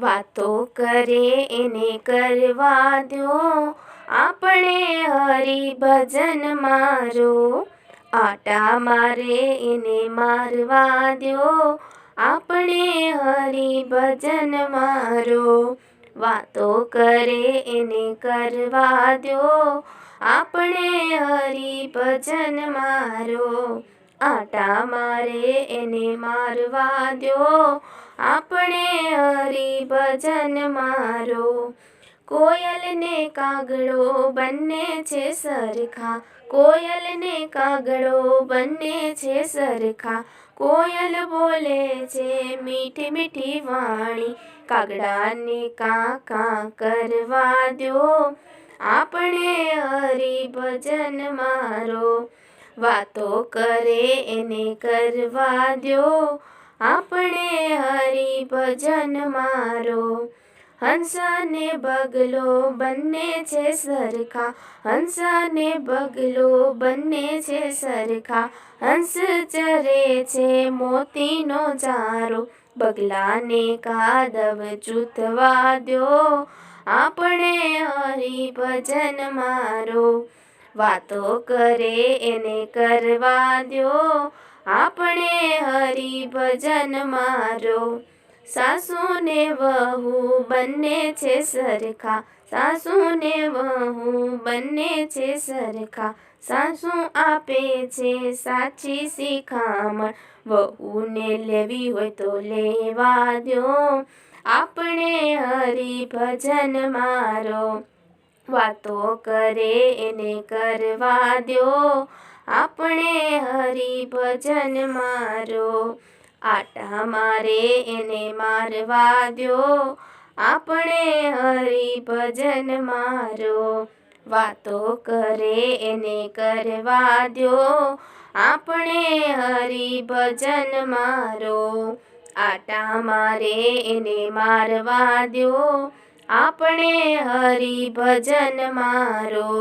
વાતો કરે એને કરવા દ્યો, આપણે હરિભજન મારો. આટા મારે એને મારવા દ્યો, આપણે હરિભજન મારો. વાતો કરે એને કરવા દ્યો, આપણે હરિભજન મારો. આટા મારે એને મારવા દ્યો, આપણે હરિભજન મારો. કોયલ ને કાગડો બંને છે સરખા, કોયલ ને કાગડો બંને છે સરખા. કોયલ બોલે છે મીઠી મીઠી વાણી, કાગડાને કાં કાં કરવા દ્યો, આપણે હરિભજન મારો. વાતો કરે એને કરવા દ્યો, આપણે હરિભજન મારો. હંસ ને બગલો બંને છે સરખા, હંસ ને બગલો બંને છે સરખા. હંસ ચરે છે મોતીનો ચારો, બગલાને કાદવ ચૂથવા દ્યો, આપણે હરિભજન મારો. વાતો કરે એને કરવા દ્યો, આપણે હરિભજન મારો. સાસુ ને વહુ બંને છે સરખા, સાસુ ને વહુ બંને છે સરખા. સાસુ આપે છે સાચી શિખામણ, વહુને લેવી હોય તો લેવા દ્યો, આપણે હરિભજન મારો. વાતો કરે એને કરવા દ્યો, આપણે હરિભજન મારો. આટા મારે એને મારવા દ્યો, આપણે હરિભજન મારો. વાતો કરે એને કરવા દ્યો, આપણે હરિભજન મારો. આટા મારે એને મારવા દ્યો, આપણે હરિભજન મારો.